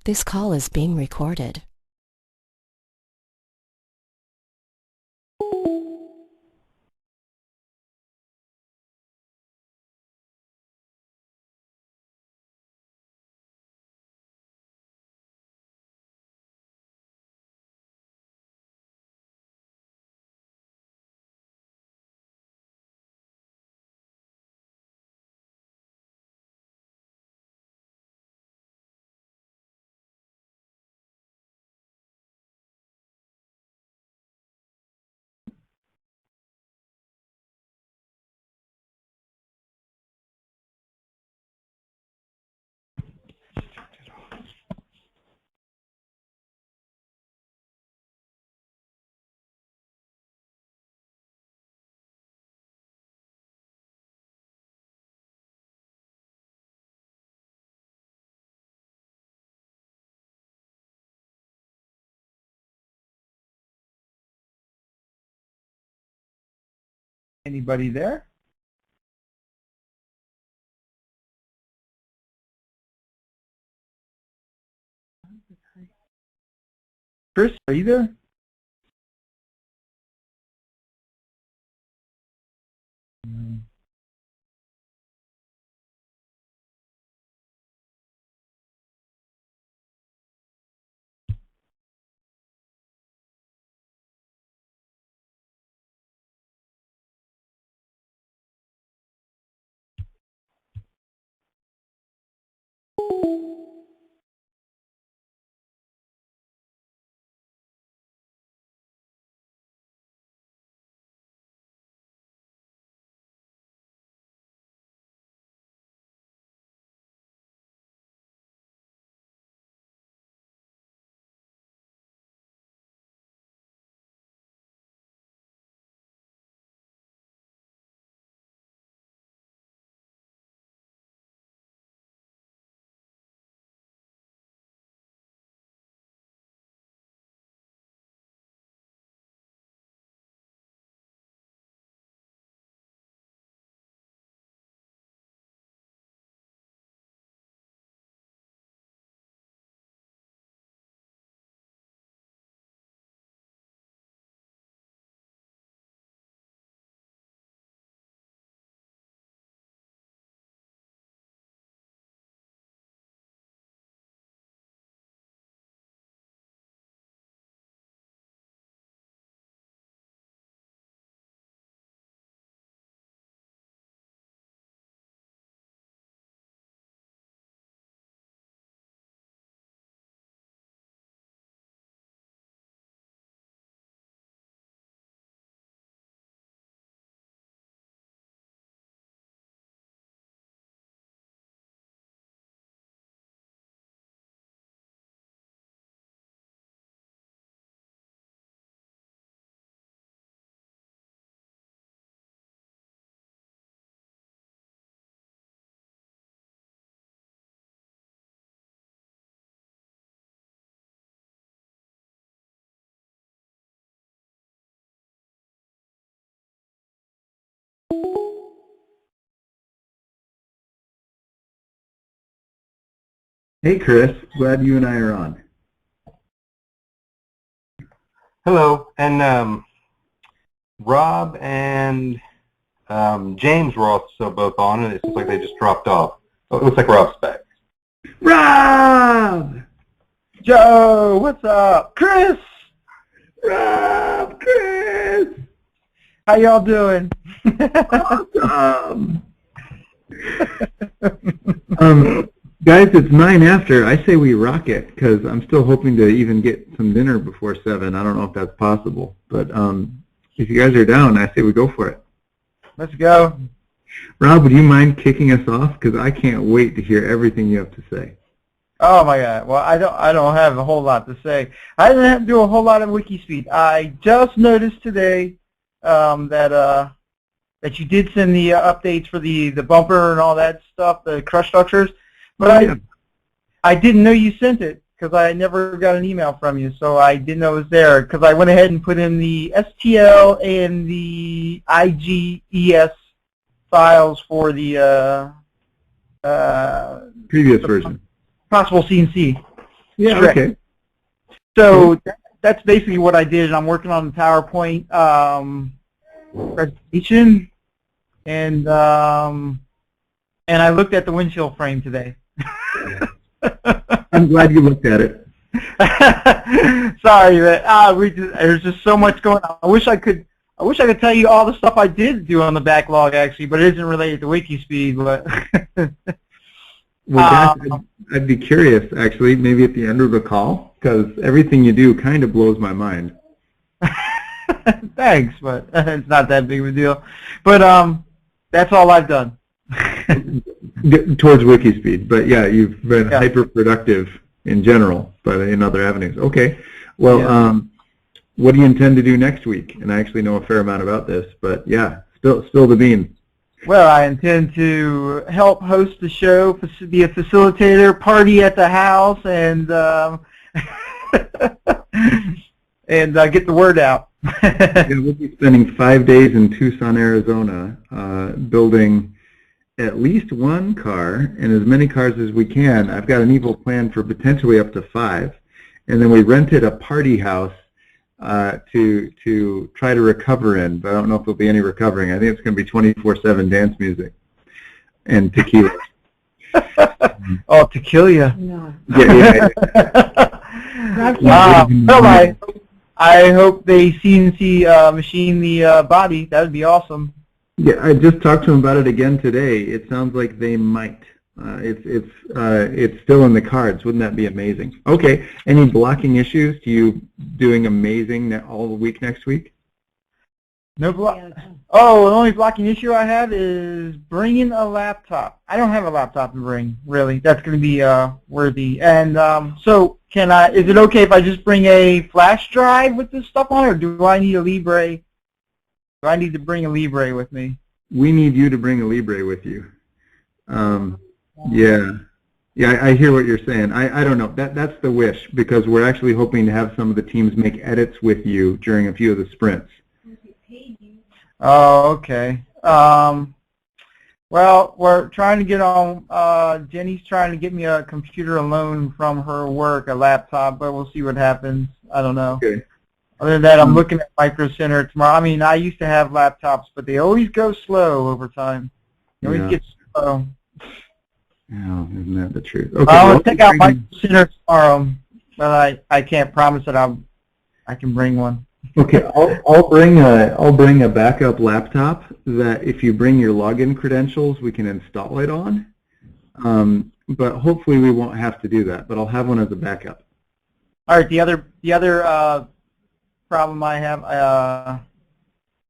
This call is being recorded. Anybody there? Chris, are you there? Hey, Chris. Glad you and I are on. Hello, and Rob and James were also both on, and it seems like they just dropped off. Oh, it looks like Rob's back. Rob! Joe, what's up? Chris! Rob, Chris! How y'all doing? Awesome! Guys, it's 9 after. I say we rock it because I'm still hoping to even get some dinner before 7. I don't know if that's possible, but if you guys are down, I say we go for it. Let's go. Rob, would you mind kicking us off? Because I can't wait to hear everything you have to say. Oh my God! Well, I don't have a whole lot to say. I didn't have to do a whole lot of WIKISPEED. I just noticed today that you did send the updates for the bumper and all that stuff, the crush structures. But I didn't know you sent it because I never got an email from you, so I didn't know it was there because I went ahead and put in the STL and the IGES files for the previous version. Possible CNC. Yeah, stretch. okay. So that's basically what I did, and I'm working on the PowerPoint presentation, and I looked at the windshield frame today. I'm glad you looked at it. Sorry, but there's just so much going on. I wish I could tell you all the stuff I did do on the backlog actually, but it isn't related to WIKISPEED. But Well, guys, I'd be curious actually, maybe at the end of the call, because everything you do kind of blows my mind. Thanks, but it's not that big of a deal. But that's all I've done. Towards WIKISPEED, but yeah, you've been hyper productive in general, but in other avenues. Okay. Well, what do you intend to do next week? And I actually know a fair amount about this, but yeah, spill the beans. Well, I intend to help host the show, be a facilitator, party at the house, and get the word out. Yeah, we'll be spending 5 days in Tucson, Arizona, building at least one car and as many cars as we can. I've got an evil plan for potentially up to 5. And then we rented a party house to try to recover in, but I don't know if there'll be any recovering. I think it's going to be 24/7 dance music and tequila. Oh, tequila. No. Yeah. Well, I hope they CNC machine the body. That would be awesome. Yeah, I just talked to him about it again today. It sounds like they might. It's still in the cards. Wouldn't that be amazing? Okay. Any blocking issues? To you doing amazing all week next week? No block. Oh, the only blocking issue I have is bringing a laptop. I don't have a laptop to bring, really. That's going to be worthy. And so, can I? Is it okay if I just bring a flash drive with this stuff on, or do I need a Libre? Do I need to bring a Libre with me? We need you to bring a Libre with you. Yeah, I hear what you're saying. I don't know. That's the wish, because we're actually hoping to have some of the teams make edits with you during a few of the sprints. Oh, okay. Well, we're trying to get on. Jenny's trying to get me a computer loan from her work, a laptop, but we'll see what happens. I don't know. Okay. Other than that, I'm looking at Micro Center tomorrow. I mean, I used to have laptops, but they always go slow over time. They always get slow. Oh, isn't that the truth? Okay. I'll check out Micro Center tomorrow, but I can't promise that I can bring one. Okay, I'll bring a backup laptop that if you bring your login credentials, we can install it on. But hopefully we won't have to do that. But I'll have one as a backup. All right. The other problem I have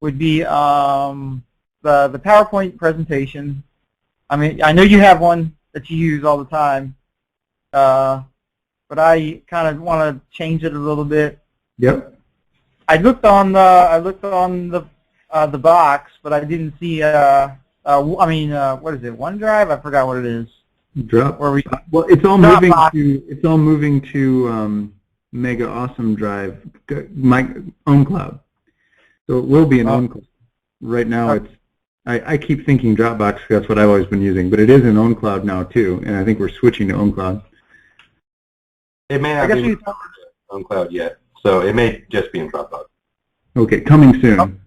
would be the PowerPoint presentation. I mean, I know you have one that you use all the time, but I kind of want to change it a little bit. Yep. I looked on the box, but I didn't see. I mean, what is it? OneDrive? I forgot what it is. Drop. Well, it's all moving to Mega Awesome Drive, my own cloud. So it will be an own cloud. Right now, I keep thinking Dropbox because that's what I've always been using, but it is an own cloud now too, and I think we're switching to own cloud. It may not be in own cloud yet, so it may just be in Dropbox. Okay, coming soon.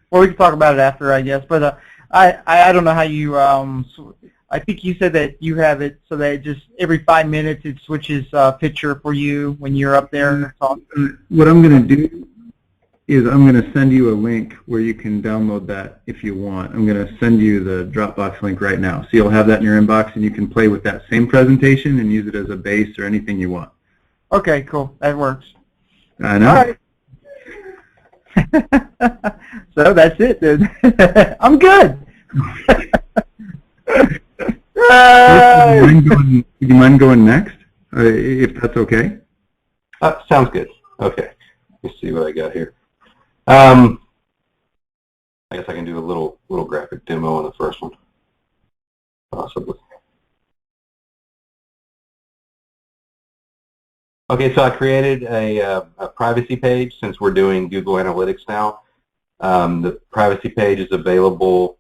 Well, we can talk about it after, I guess. But I don't know how you. I think you said that you have it so that it just every 5 minutes it switches picture for you when you're up there. What I'm going to do is I'm going to send you a link where you can download that if you want. I'm going to send you the Dropbox link right now. So you'll have that in your inbox and you can play with that same presentation and use it as a base or anything you want. Okay, cool. That works. I know. All right. So that's it, dude. I'm good. Do you mind going next, if that's okay? Sounds good. Okay. Let's see what I got here. I guess I can do a little graphic demo on the first one, possibly. Okay, so I created a privacy page since we're doing Google Analytics now. The privacy page is available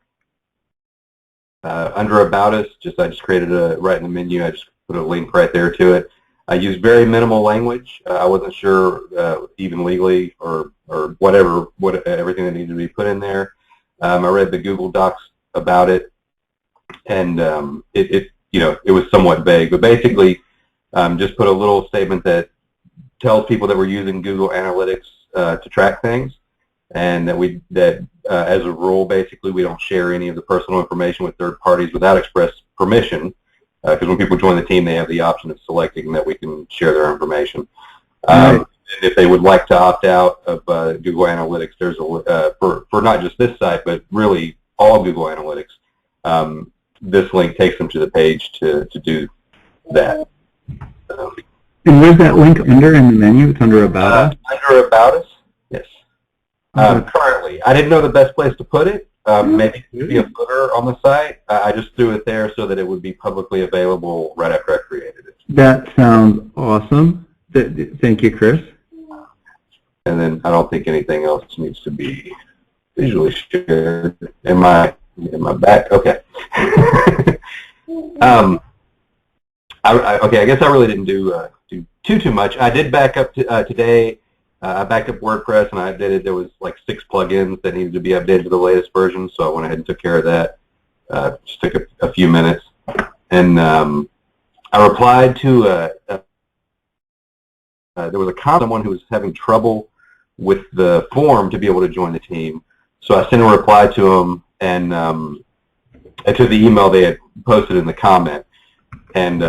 under About Us. I just created right in the menu. I just put a link right there to it. I used very minimal language. I wasn't sure even legally or whatever everything that needed to be put in there. I read the Google Docs about it, and it was somewhat vague, but basically just put a little statement that tells people that we're using Google Analytics to track things, and that as a rule, basically, we don't share any of the personal information with third parties without express permission. Because when people join the team, they have the option of selecting that we can share their information. Right. And if they would like to opt out of Google Analytics, there's a for not just this site, but really all Google Analytics. This link takes them to the page to do that. And where's that link under in the menu? It's under About Us? Under About Us, yes. Currently, I didn't know the best place to put it. Maybe it could be a footer on the site. I just threw it there so that it would be publicly available right after I created it. That sounds awesome. Thank you, Chris. And then I don't think anything else needs to be visually shared. Am I back? Okay. Okay, I guess I really didn't do too much. I did back up today. I backed up WordPress and I updated. There was like 6 plugins that needed to be updated to the latest version, so I went ahead and took care of that. Just took a few minutes. And I replied to there was someone who was having trouble with the form to be able to join the team. So I sent a reply to him and to the email they had posted in the comment. And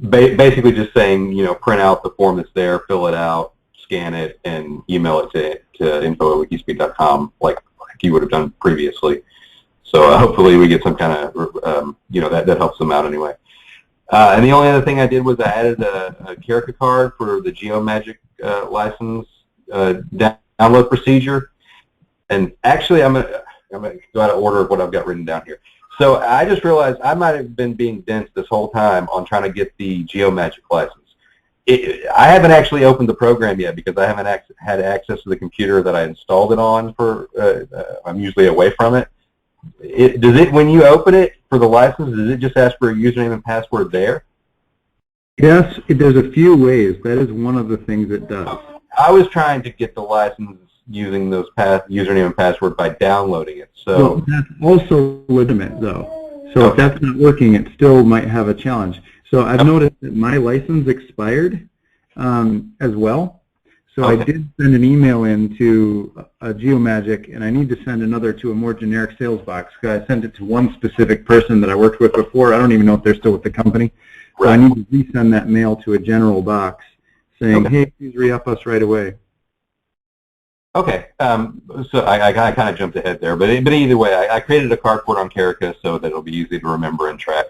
basically just saying, print out the form that's there, fill it out, scan it, and email it to info@wikispeed.com like you would have done previously. So hopefully we get some kind of, that helps them out anyway. And the only other thing I did was I added a Carica card for the GeoMagic license download procedure. And actually I'm gonna go out of order of what I've got written down here. So I just realized I might have been being dense this whole time on trying to get the GeoMagic license. I haven't actually opened the program yet because I haven't had access to the computer that I installed it on. I'm usually away from it. When you open it for the license, does it just ask for a username and password there? Yes, there's a few ways. That is one of the things it does. I was trying to get the license using those username and password by downloading it. So well, that's also legitimate, though. So if that's not working, it still might have a challenge. So I've noticed that my license expired as well. So I did send an email in to GeoMagic, and I need to send another to a more generic sales box. I sent it to one specific person that I worked with before. I don't even know if they're still with the company. So I need to resend that mail to a general box saying, hey, please re-up us right away. Okay, so I kind of jumped ahead there, but either way, I created a card port on Carica so that it'll be easy to remember and track.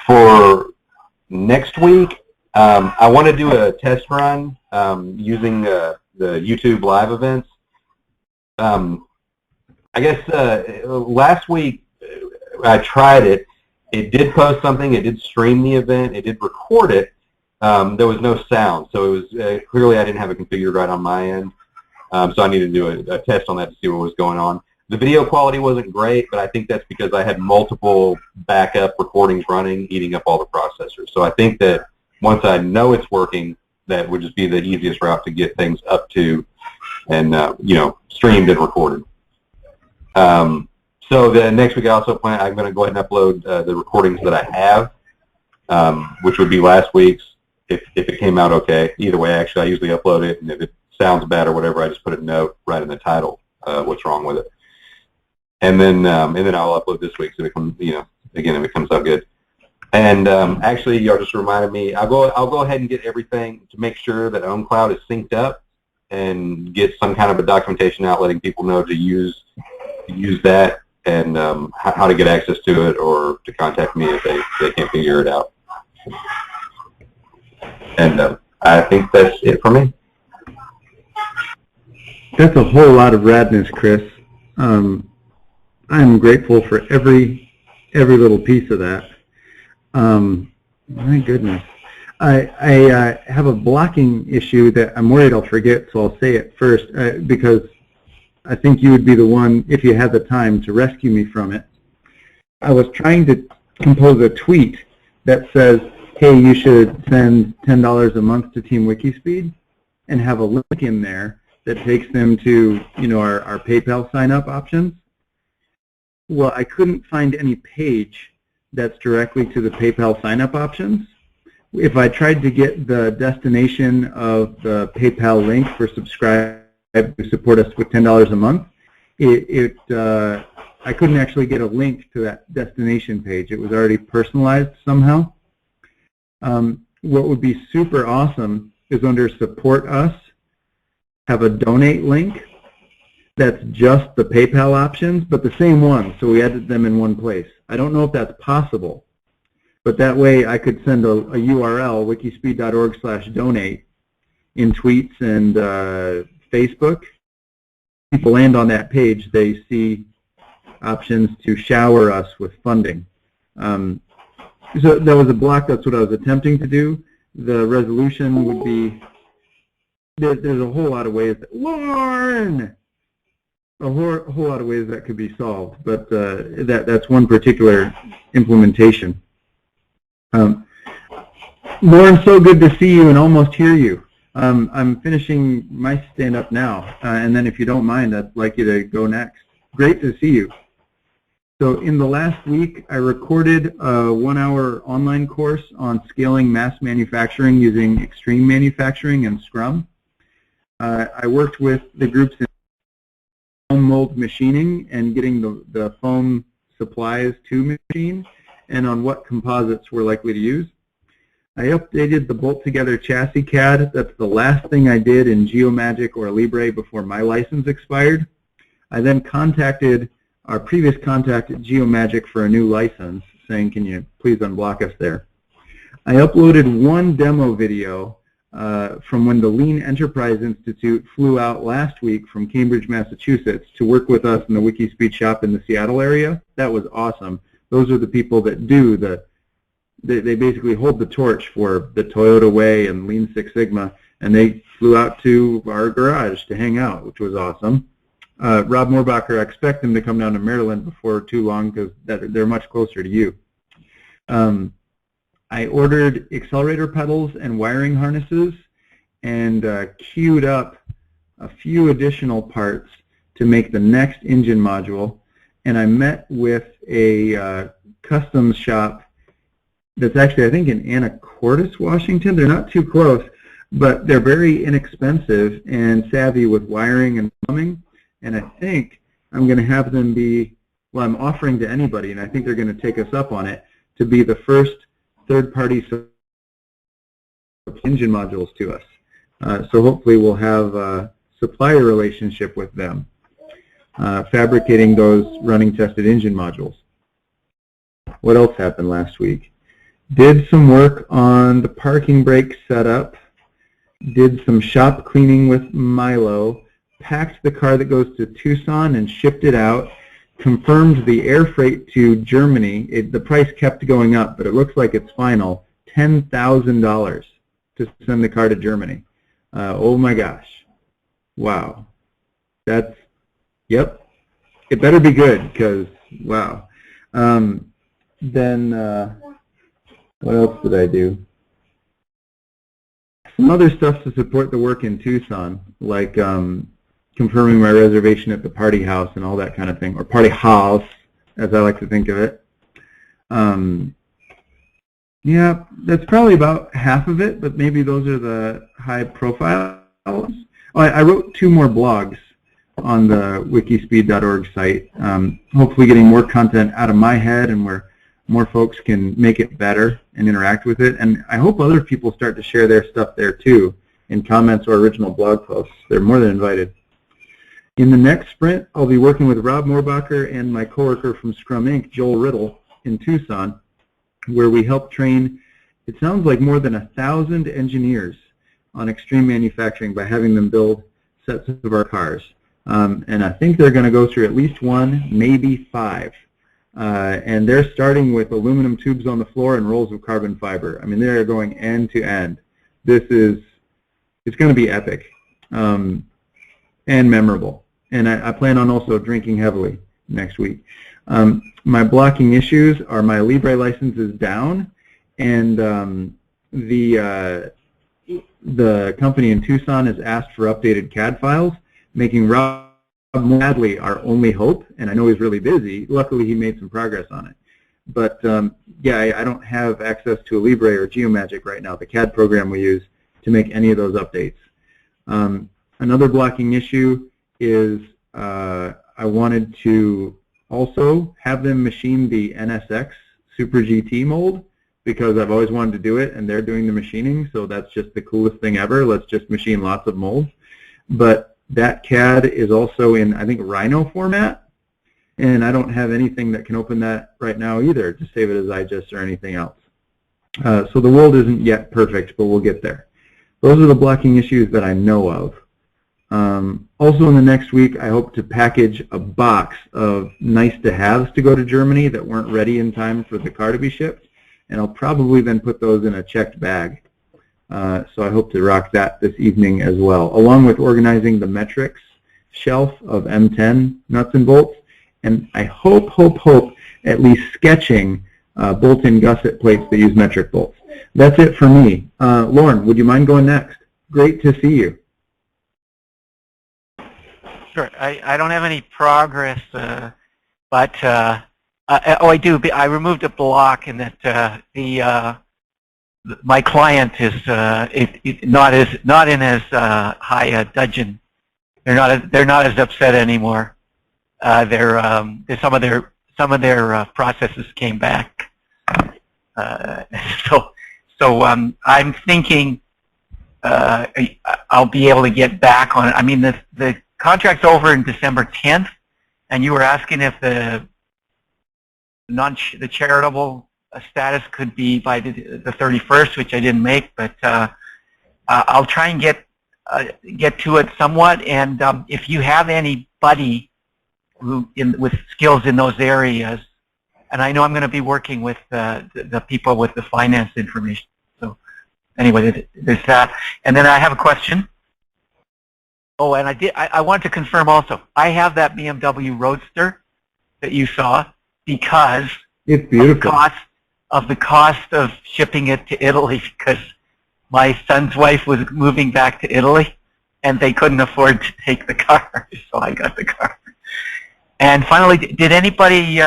For next week, I want to do a test run using the YouTube live events. I guess last week I tried it. It did post something. It did stream the event. It did record it. There was no sound, so it was clearly I didn't have it configured right on my end. So I needed to do a test on that to see what was going on. The video quality wasn't great, but I think that's because I had multiple backup recordings running, eating up all the processors. So I think that once I know it's working, that would just be the easiest route to get things up to and, streamed and recorded. So the next week I also plan, I'm going to go ahead and upload the recordings that I have, which would be last week's if it came out okay. Either way, actually, I usually upload it, and if it sounds bad or whatever, I just put a note right in the title, what's wrong with it. And then I'll upload this week so it comes, again, if it comes out good. And actually, y'all just reminded me, I'll go ahead and get everything to make sure that OwnCloud is synced up and get some kind of a documentation out letting people know to use that and how to get access to it or to contact me if they can't figure it out. And I think that's it for me. That's a whole lot of radness, Chris. I'm grateful for every little piece of that. My goodness. I have a blocking issue that I'm worried I'll forget, so I'll say it first because I think you would be the one, if you had the time, to rescue me from it. I was trying to compose a tweet that says, hey, you should send $10 a month to Team WIKISPEED, and have a link in there that takes them to, our PayPal sign-up options. Well, I couldn't find any page that's directly to the PayPal sign-up options. If I tried to get the destination of the PayPal link for subscribe to support us with $10 a month, I couldn't actually get a link to that destination page. It was already personalized somehow. What would be super awesome is under Support Us, have a donate link that's just the PayPal options, but the same one, so we added them in one place. I don't know if that's possible, but that way I could send a URL, wikispeed.org/donate, in tweets and Facebook. People land on that page, they see options to shower us with funding. So that was a block. That's what I was attempting to do. The resolution would be, there's a whole lot of ways, Lauren! A whole lot of ways that could be solved, but that's one particular implementation. Lauren, so good to see you and almost hear you. I'm finishing my stand-up now, and then if you don't mind, I'd like you to go next. Great to see you. So in the last week, I recorded a 1-hour online course on scaling mass manufacturing using extreme manufacturing and Scrum. I worked with the groups in foam mold machining and getting the foam supplies to machine, and on what composites we're likely to use. I updated the bolt together chassis CAD. That's the last thing I did in Geomagic or Libre before my license expired. I then contacted our previous contact at Geomagic for a new license, saying, can you please unblock us there? I uploaded one demo video from when the Lean Enterprise Institute flew out last week from Cambridge, Massachusetts to work with us in the WIKISPEED shop in the Seattle area. That was awesome. Those are the people that do they basically hold the torch for the Toyota Way and Lean Six Sigma, and they flew out to our garage to hang out, which was awesome. Rob Moorbacher, I expect him to come down to Maryland before too long because they're much closer to you. I ordered accelerator pedals and wiring harnesses and queued up a few additional parts to make the next engine module. And I met with a customs shop that's actually, I think, in Anacortes, Washington. They're not too close, but they're very inexpensive and savvy with wiring and plumbing. And I think I'm going to have them be, well, I'm offering to anybody, and I think they're going to take us up on it, to be the first third-party engine modules to us. So hopefully we'll have a supplier relationship with them, fabricating those running tested engine modules. What else happened last week? Did some work on the parking brake setup, did some shop cleaning with Milo, packed the car that goes to Tucson and shipped it out, confirmed the air freight to Germany. The price kept going up, but it looks like it's final, $10,000 to send the car to Germany. Oh my gosh. Wow. That's, yep. It better be good because, wow. Then what else did I do? Some other stuff to support the work in Tucson, like confirming my reservation at the party house and all that kind of thing, or party house, as I like to think of it. Yeah, that's probably about half of it, but maybe those are the high profile ones. Oh, I wrote 2 more blogs on the wikispeed.org site, hopefully getting more content out of my head and where more folks can make it better and interact with it. And I hope other people start to share their stuff there too, in comments or original blog posts. They're more than invited. In the next sprint, I'll be working with Rob Moorbacher and my coworker from Scrum Inc., Joel Riddle, in Tucson, where we help train, it sounds like, more than 1,000 engineers on extreme manufacturing by having them build sets of our cars. And I think they're going to go through at least 1, maybe 5. And they're starting with aluminum tubes on the floor and rolls of carbon fiber. I mean, they're going end to end. It's going to be epic and memorable. And I plan on also drinking heavily next week. My blocking issues are my Libre license is down, and the company in Tucson has asked for updated CAD files, making Rob Hadley our only hope, and I know he's really busy. Luckily, he made some progress on it. But yeah, I don't have access to a Libre or Geomagic right now, the CAD program we use, to make any of those updates. Another blocking issue is I wanted to also have them machine the NSX Super GT mold, because I've always wanted to do it, and they're doing the machining, so that's just the coolest thing ever. Let's just machine lots of molds. But that CAD is also in, I think, Rhino format, and I don't have anything that can open that right now either to save it as IGES or anything else. So the world isn't yet perfect, but we'll get there. Those are the blocking issues that I know of. Also in the next week, I hope to package a box of nice-to-haves to go to Germany that weren't ready in time for the car to be shipped, and I'll probably then put those in a checked bag. So I hope to rock that this evening as well, along with organizing the metrics shelf of M10 nuts and bolts, and I hope at least sketching bolt-in gusset plates that use metric bolts. That's it for me. Lauren, would you mind going next? Great to see you. Sure. I don't have any progress, but oh, I do. I removed a block in that my client is not in as high a dudgeon. They're not as upset anymore. Some of their processes came back. So I'm thinking I'll be able to get back on it. I mean, the contract's over in December 10th, and you were asking if the charitable status could be by the 31st, which I didn't make, but I'll try and get to it somewhat. And if you have anybody with skills in those areas, and I know I'm going to be working with the people with the finance information. So anyway, there's that. And then I have a question. Oh, and I wanted to confirm also, I have that BMW Roadster that you saw because it's beautiful. Of the cost of shipping it to Italy, because my son's wife was moving back to Italy and they couldn't afford to take the car, so I got the car. And finally, did anybody,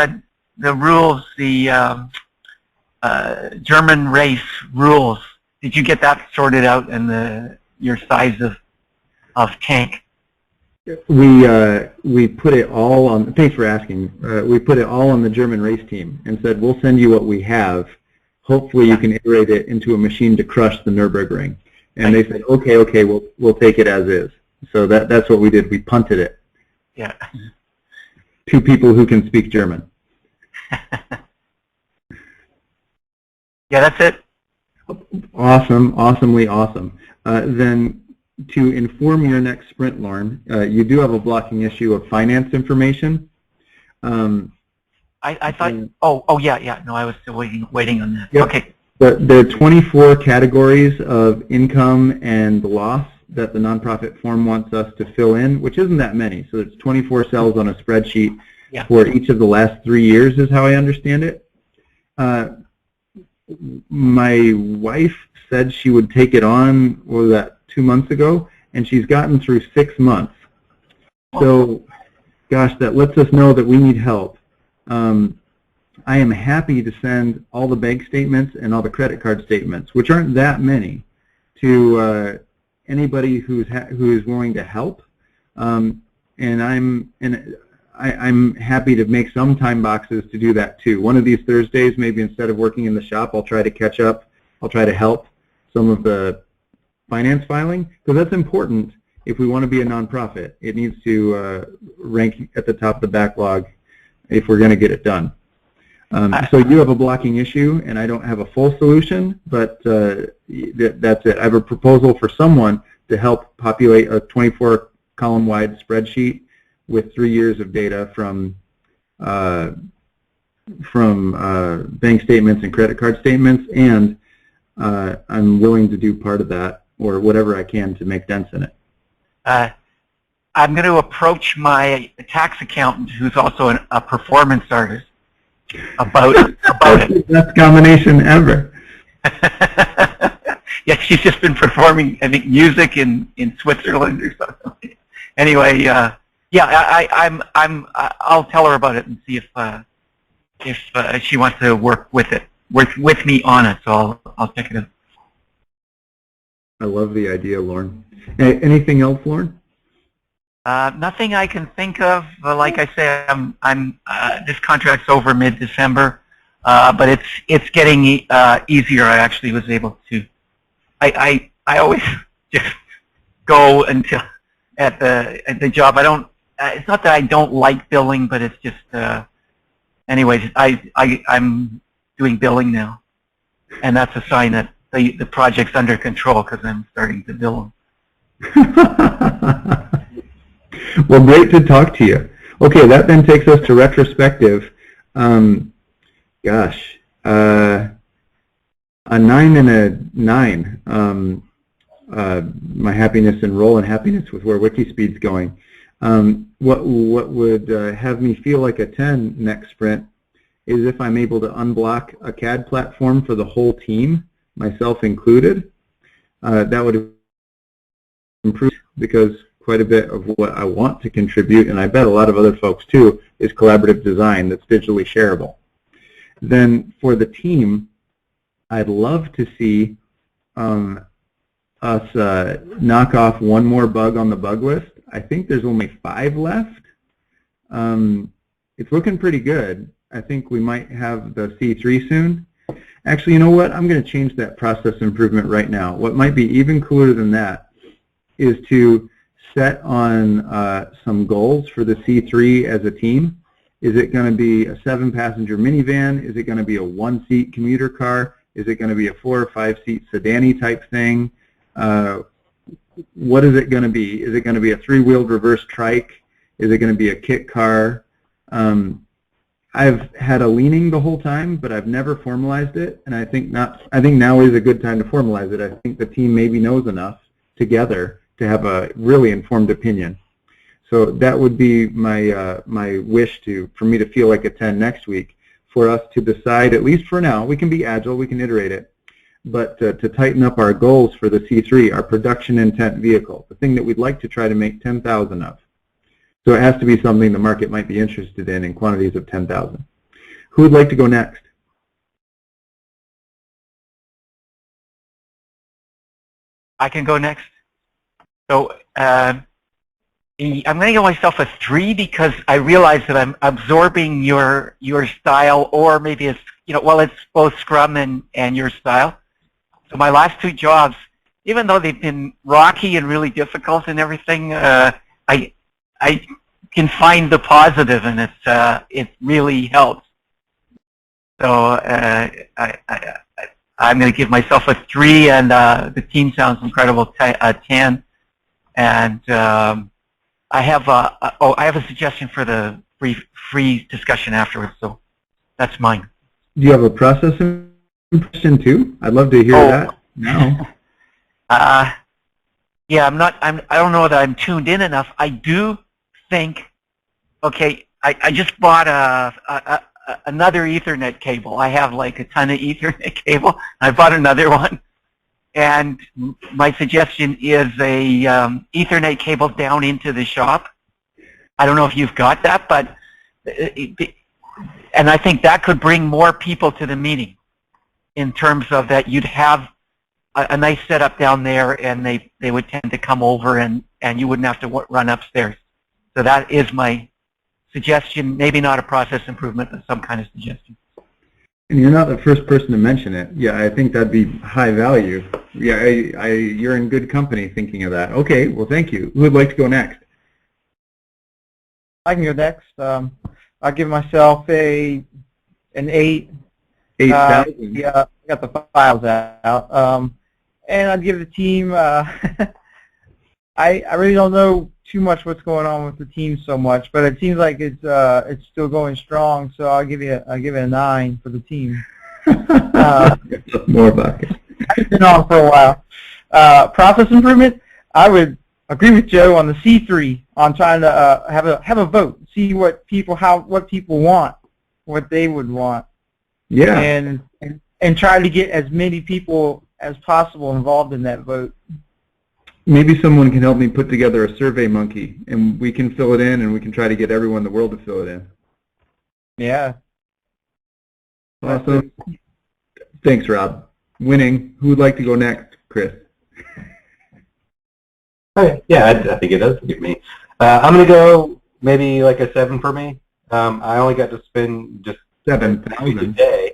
the rules, the German race rules, did you get that sorted out in your size of tank? We put it all on, thanks for asking, we put it all on the German race team and said, we'll send you what we have. Hopefully you can iterate it into a machine to crush the Nürburgring. And they said, okay, we'll take it as is. So that's what we did. We punted it. Yeah. To people who can speak German. Yeah, that's it. Awesome, awesomely awesome. Then to inform your next sprint, Lauren, you do have a blocking issue of finance information. I thought, oh yeah, no, I was still waiting on that. Yep. Okay. There are 24 categories of income and loss that the nonprofit form wants us to fill in, which isn't that many. So it's 24 cells on a spreadsheet for each of the last 3 years is how I understand it. My wife said she would take it on, what was that, 2 months ago, and she's gotten through 6 months. So, gosh, that lets us know that we need help. I am happy to send all the bank statements and all the credit card statements, which aren't that many, to anybody who is willing to help. And I'm happy to make some time boxes to do that too. One of these Thursdays, maybe instead of working in the shop, I'll try to catch up. I'll try to help some of the finance filing, because that's important if we want to be a nonprofit. It needs to rank at the top of the backlog if we're going to get it done. So you have a blocking issue, and I don't have a full solution, but that's it. I have a proposal for someone to help populate a 24-column wide spreadsheet with 3 years of data from bank statements and credit card statements, and I'm willing to do part of that, or whatever I can to make dents in it. I'm going to approach my tax accountant, who's also a performance artist, about it. Best combination ever. Yeah, she's just been performing, I think, music in Switzerland or something. Anyway, yeah, I'll tell her about it and see if she wants to work with me on it. So I'll check it out. I love the idea, Lauren. Anything else, Lauren? Nothing I can think of. Like I say, this contract's over mid-December, but it's getting easier. I actually was able to. I always just go until at the job. I don't. It's not that I don't like billing, but it's just. Anyways, I'm doing billing now, and that's a sign that the project's under control because I'm starting to bill them. Well, great to talk to you. Okay, that then takes us to retrospective. Gosh, a 9 and a 9. My happiness and role and happiness with where WIKISPEED's going. What would have me feel like a 10 next sprint is if I'm able to unblock a CAD platform for the whole team, myself included. That would improve because quite a bit of what I want to contribute, and I bet a lot of other folks too, is collaborative design that's digitally shareable. Then for the team, I'd love to see us knock off one more bug on the bug list. I think there's only 5 left. It's looking pretty good. I think we might have the C3 soon. Actually, you know what? I'm going to change that process improvement right now. What might be even cooler than that is to set on some goals for the C3 as a team. Is it going to be a 7-passenger minivan? Is it going to be a 1-seat commuter car? Is it going to be a 4 or 5-seat sedan-y type thing? What is it going to be? Is it going to be a 3-wheeled reverse trike? Is it going to be a kit car? I've had a leaning the whole time, but I've never formalized it, and I think now is a good time to formalize it. I think the team maybe knows enough together to have a really informed opinion. So that would be my my wish for me to feel like a 10 next week, for us to decide, at least for now, we can be agile, we can iterate it, but to tighten up our goals for the C3, our production intent vehicle, the thing that we'd like to try to make 10,000 of. So it has to be something the market might be interested in quantities of 10,000. Who would like to go next? I can go next. So I'm going to give myself a 3 because I realize that I'm absorbing your style, or maybe it's, well, it's both Scrum and your style. So my last 2 jobs, even though they've been rocky and really difficult and everything, I can find the positive, and it really helps. So I'm going to give myself a 3, and the team sounds incredible, a 10. And I have a suggestion for the free discussion afterwards. So that's mine. Do you have a process impression too? I'd love to hear that now. Yeah, I don't know that I'm tuned in enough. I do think. Okay, I just bought another Ethernet cable. I have like a ton of Ethernet cable. I bought another one. And my suggestion is a Ethernet cable down into the shop. I don't know if you've got that, but and I think that could bring more people to the meeting, in terms of that you'd have a nice setup down there, and they would tend to come over, and you wouldn't have to run upstairs. So that is my suggestion. Maybe not a process improvement, but some kind of suggestion. And you're not the first person to mention it. Yeah, I think that'd be high value. Yeah, you're in good company thinking of that. Okay, well, thank you. Who would like to go next? I can go next. I'll give myself an 8. 8,000. Yeah, I got the files out. And I'd give the team. I really don't know too much what's going on with the team so much, but it seems like it's still going strong. So I'll give it a 9 for the team. More about it. I've been on for a while. Process improvement. I would agree with Joe on the C3 on trying to have a vote, see what people want, what they would want. Yeah. And and try to get as many people as possible involved in that vote. Maybe someone can help me put together a survey monkey, and we can fill it in, and we can try to get everyone in the world to fill it in. Yeah. Awesome. Thanks, Rob. Winning. Who would like to go next? Chris. Okay. Yeah, I think it does give me. I'm going to go maybe like a 7 for me. I only got to spend just 7,000 a day.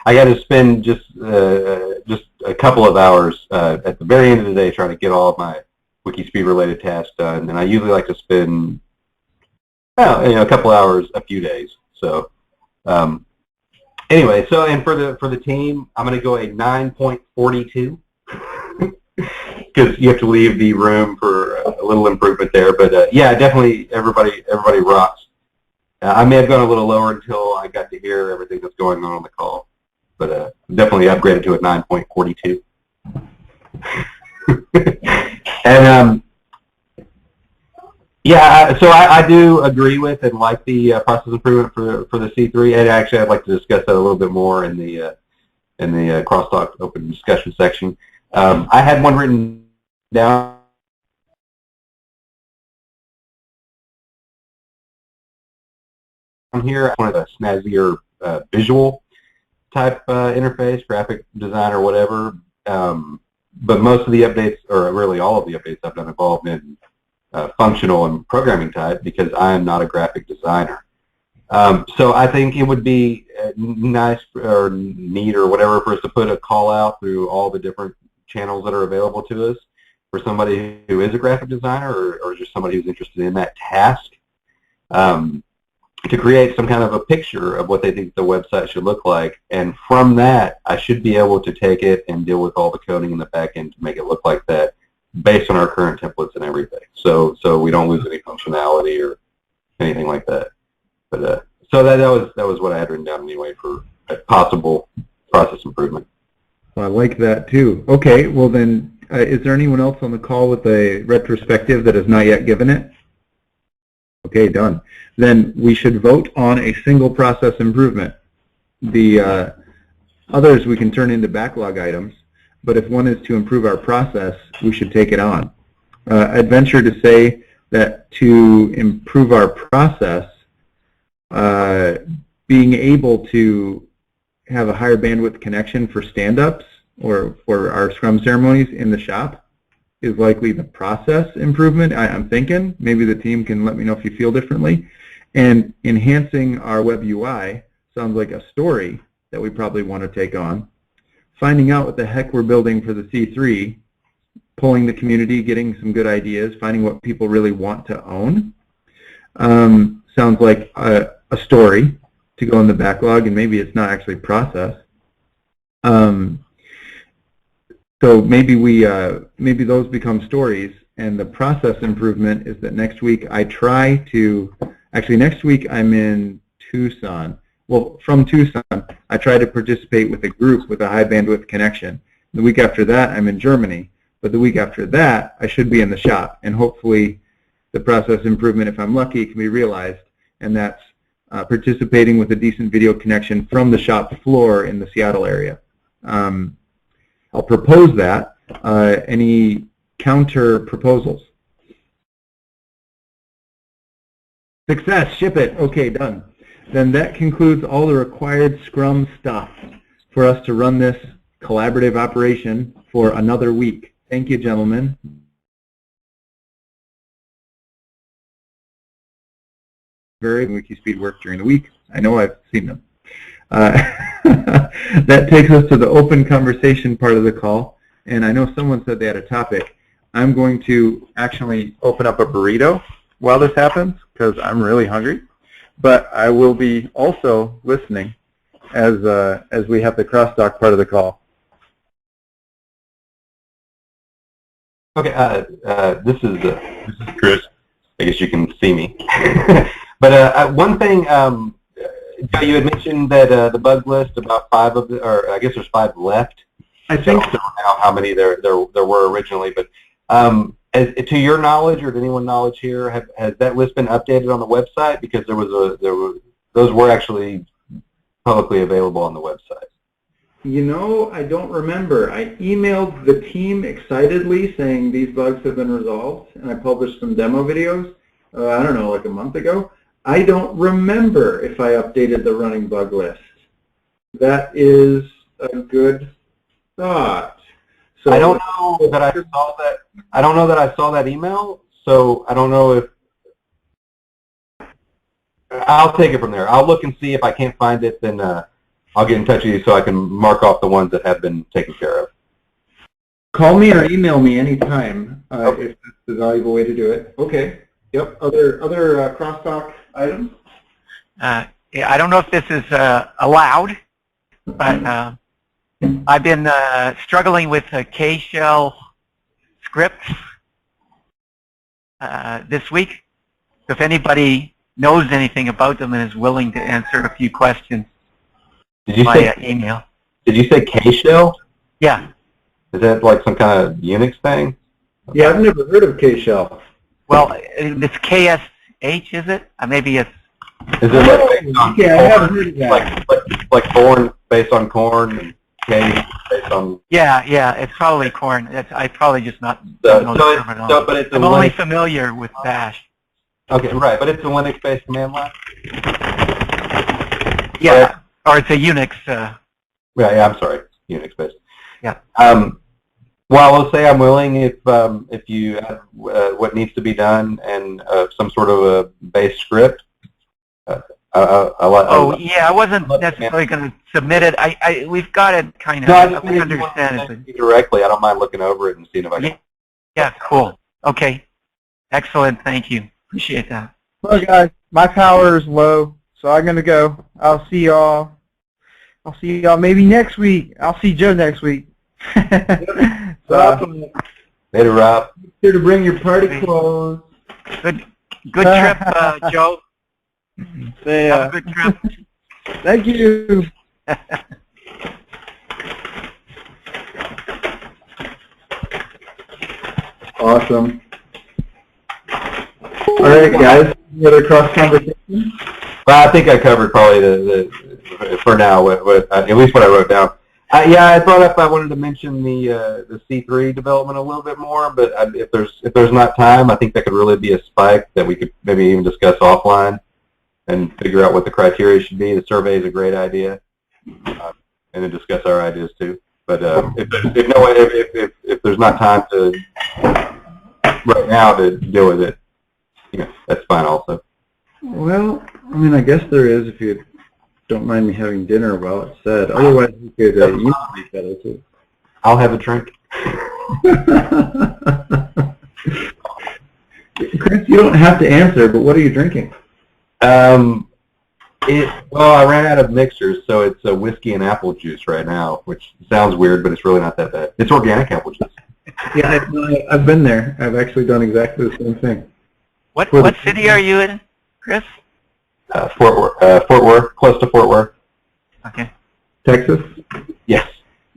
I got to spend just a couple of hours at the very end of the day trying to get all of my WIKISPEED related tasks done, and I usually like to spend a couple hours a few days. So anyway, and for the team, I'm going to go a 9.42 because you have to leave the room for a little improvement there. But yeah, definitely everybody rocks. I may have gone a little lower until I got to hear everything that's going on the call, but definitely upgraded to a 9.42. And yeah, so I do agree with and like the process improvement for the C3, and actually I'd like to discuss that a little bit more in the crosstalk open discussion section. I had one written down here. I wanted a snazzier visual type interface, graphic design or whatever. But most of the updates, or really all of the updates I've done, involved in functional and programming type because I am not a graphic designer. So I think it would be nice or neat or whatever for us to put a call out through all the different channels that are available to us for somebody who is a graphic designer or just somebody who's interested in that task. To create some kind of a picture of what they think the website should look like, and from that I should be able to take it and deal with all the coding in the back end to make it look like that based on our current templates and everything, so we don't lose any functionality or anything like that. But so that was what I had written down anyway for a possible process improvement. Well, I like that too. Okay, well then, is there anyone else on the call with a retrospective that has not yet given it? Okay, done. Then we should vote on a single process improvement. The others we can turn into backlog items, but if one is to improve our process, we should take it on. I'd venture to say that to improve our process, being able to have a higher bandwidth connection for stand-ups or for our Scrum ceremonies in the shop is likely the process improvement. I'm thinking. Maybe the team can let me know if you feel differently. And enhancing our web UI sounds like a story that we probably want to take on. Finding out what the heck we're building for the C3, polling the community, getting some good ideas, finding what people really want to own. Sounds like a story to go in the backlog, and maybe it's not actually process. So maybe maybe those become stories, and the process improvement is that next week I try to, actually next week I'm in Tucson. Well, from Tucson, I try to participate with a group with a high bandwidth connection. The week after that, I'm in Germany. But the week after that, I should be in the shop, and hopefully the process improvement, if I'm lucky, can be realized, and that's participating with a decent video connection from the shop floor in the Seattle area. I'll propose that. Any counter proposals? Success, ship it. Okay, done. Then that concludes all the required Scrum stuff for us to run this collaborative operation for another week. Thank you, gentlemen. Very WIKISPEED work during the week. I know I've seen them. That takes us to the open conversation part of the call, and I know someone said they had a topic. I'm going to actually open up a burrito while this happens because I'm really hungry, but I will be also listening as we have the crosstalk part of the call. Okay, this is Chris. I guess you can see me. But one thing, Joe, you had mentioned that the bug list, about 5 of the, or I guess there's 5 left. I think so. I don't know how many there were originally, but to your knowledge or to anyone's knowledge here, has that list been updated on the website? Because those were actually publicly available on the website. You know, I don't remember. I emailed the team excitedly saying these bugs have been resolved, and I published some demo videos, I don't know, like a month ago. I don't remember if I updated the running bug list. That is a good thought. So I don't know that I saw that. I don't know that I saw that email, so I don't know if. I'll take it from there. I'll look and see. If I can't find it, then I'll get in touch with you so I can mark off the ones that have been taken care of. Call me or email me anytime if that's the valuable way to do it. Okay. Yep. Other crosstalk items? Yeah, I don't know if this is allowed, but I've been struggling with K-shell scripts this week. If anybody knows anything about them and is willing to answer a few questions via email. Did you say K-shell? Yeah. Is that like some kind of Unix thing? Yeah, I've never heard of K-shell. Well, it's KSH, is it? Maybe it's. Is it like based on I haven't heard of that. like corn based on corn and K based on? Yeah, it's probably corn. I probably just not don't know the terminology. But it's I'm only familiar with Bash. Okay, right, but it's a Linux-based command line? Yeah, or it's a Unix. Yeah, I'm sorry, Unix-based. Yeah. Well, I will say I'm willing if you have what needs to be done and some sort of a base script. I wasn't necessarily going to submit it. We've got it kind of. No, we understand it directly. I don't mind looking over it and seeing if I can. Yeah, cool. Okay, excellent. Thank you. Appreciate that. Well, guys, my power is low, so I'm gonna go. I'll see y'all maybe next week. I'll see Joe next week. Later, Rob. Here to bring your party clothes. Good trip, Joe. Have a good trip. Thank you. Awesome. All right, guys. Any other cross conversation? Well, I think I covered probably the for now, at least what I wrote down. Yeah, I brought up. I wanted to mention the C3 development a little bit more, but if there's not time, I think that could really be a spike that we could maybe even discuss offline and figure out what the criteria should be. The survey is a great idea, and then discuss our ideas too. But if there's not time to right now to deal with it, that's fine also. Well, I mean, I guess there is if you don't mind me having dinner while it's said. Otherwise, we could email each other too. I'll have a drink. Chris, you don't have to answer, but what are you drinking? Well, I ran out of mixers, so it's a whiskey and apple juice right now, which sounds weird, but it's really not that bad. It's organic apple juice. Yeah, I've been there. I've actually done exactly the same thing. What city are you in, Chris? Fort Worth, close to Fort Worth. Okay. Texas? Yes.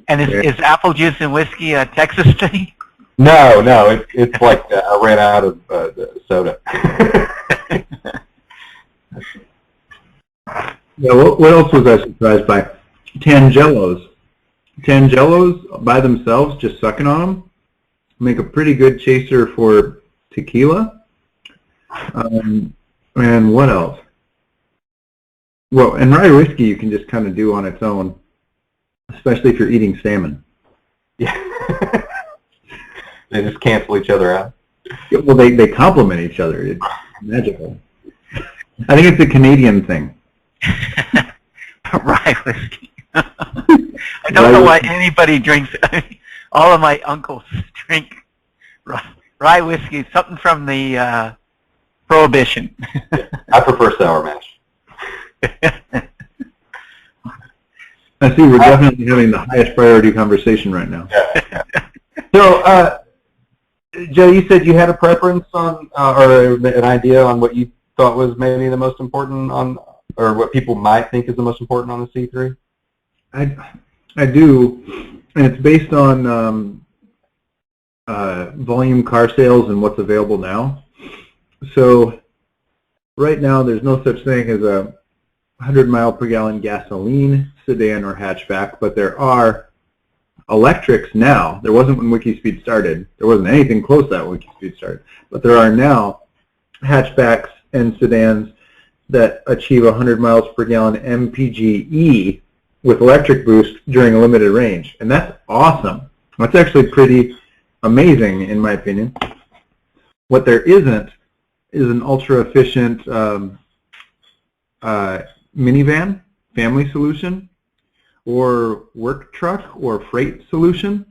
And is apple juice and whiskey a Texas thing? No, it's like I ran out of soda. Yeah, what else was I surprised by? Tangelos. Tangelos by themselves, just sucking on them, make a pretty good chaser for tequila. And what else? Well, and rye whiskey you can just kind of do on its own, especially if you're eating salmon. Yeah. They just cancel each other out. Well, they complement each other. It's magical. I think it's a Canadian thing. Rye whiskey. I don't know why anybody drinks. All of my uncles drink rye whiskey. Something from the Prohibition. I prefer sour mash. I see we're definitely having the highest priority conversation right now. Yeah. So, Joe, you said you had a preference on, or an idea on what you thought was maybe the most important on, or what people might think is the most important on the C3? I do, and it's based on volume car sales and what's available now. So right now there's no such thing as a 100 mile per gallon gasoline sedan or hatchback, but there are electrics now. There wasn't when WIKISPEED started. There wasn't anything close to that when WIKISPEED started. But there are now hatchbacks and sedans that achieve 100 miles per gallon MPGe with electric boost during a limited range. And that's awesome. That's actually pretty amazing, in my opinion. What there isn't is an ultra-efficient minivan, family solution, or work truck or freight solution.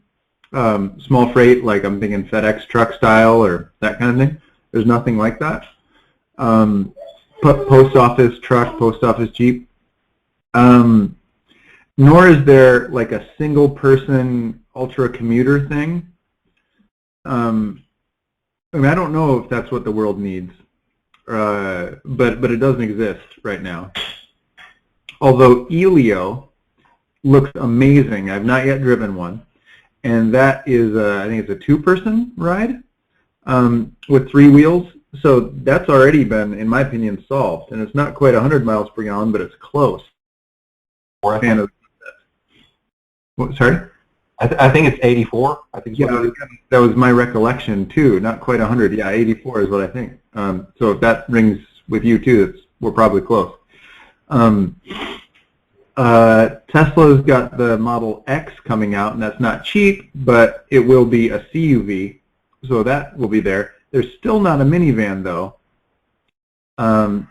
Small freight, like I'm thinking FedEx truck style or that kind of thing. There's nothing like that. Post office truck, post office Jeep. Nor is there like a single person ultra commuter thing. I mean, I don't know if that's what the world needs, but it doesn't exist right now. Although Elio looks amazing. I've not yet driven one, and that is I think it's a two-person ride with 3 wheels. So that's already been, in my opinion, solved, and it's not quite 100 miles per gallon, but it's close. Or Fan of what, sorry? I think it's 84. I think. Yeah, that was my recollection too. Not quite 100. Yeah, 84 is what I think. So if that rings with you too, we're probably close. Tesla's got the Model X coming out, and that's not cheap, but it will be a CUV, so that will be there. There's still not a minivan though. Then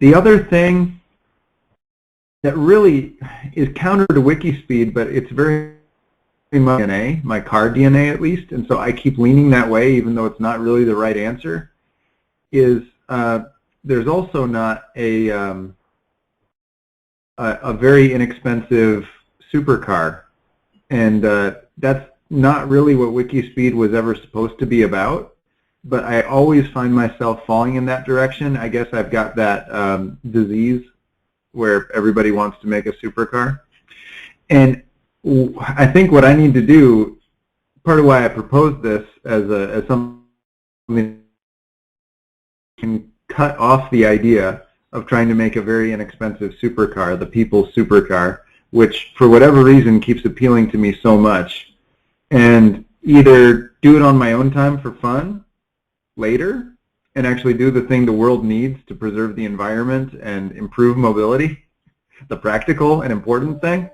the other thing that really is counter to WIKISPEED, but it's very much DNA, my car DNA at least, and so I keep leaning that way even though it's not really the right answer, is there's also not a very inexpensive supercar, and that's not really what WIKISPEED was ever supposed to be about, but I always find myself falling in that direction. I guess I've got that disease where everybody wants to make a supercar. And I think what I need to do, part of why I proposed this as something can cut off the idea of trying to make a very inexpensive supercar, the people's supercar, which for whatever reason keeps appealing to me so much, and either do it on my own time for fun later and actually do the thing the world needs to preserve the environment and improve mobility, the practical and important thing,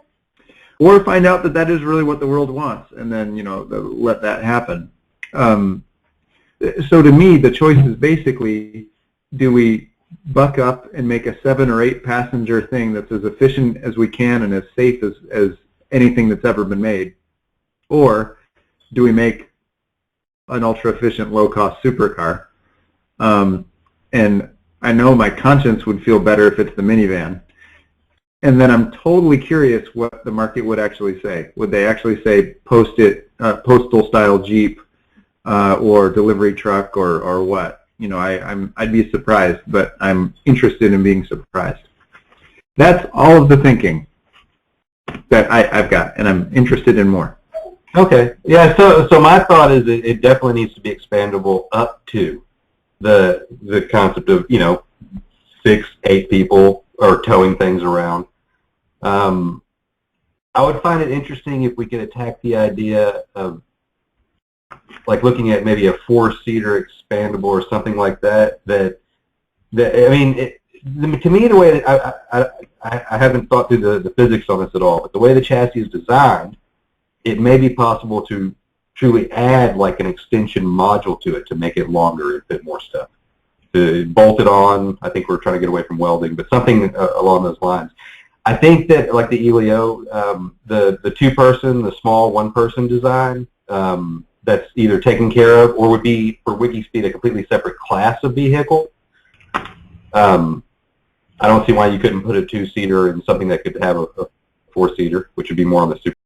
or find out that that is really what the world wants and then, you know, let that happen. So to me, the choice is basically, do we buck up and make a 7 or 8 passenger thing that's as efficient as we can and as safe as anything that's ever been made, or do we make an ultra-efficient, low-cost supercar? And I know my conscience would feel better if it's the minivan. And then I'm totally curious what the market would actually say. Would they actually say postal-style Jeep or delivery truck or what? You know, I'd be surprised, but I'm interested in being surprised. That's all of the thinking that I've got, and I'm interested in more. Okay. Yeah. So my thought is that it definitely needs to be expandable up to the concept of, you know, 6, 8 people or towing things around. I would find it interesting if we could attack the idea of like looking at maybe a 4-seater expandable or something like that. I mean, to me, the way that I haven't thought through the physics on this at all, but the way the chassis is designed, it may be possible to truly add like an extension module to it to make it longer and fit more stuff. To bolt it on, I think we're trying to get away from welding, but something along those lines. I think that like the Elio, the 2-person, the small 1-person design, that's either taken care of or would be for WIKISPEED a completely separate class of vehicle. I don't see why you couldn't put a 2-seater in something that could have a 4-seater, which would be more on the super.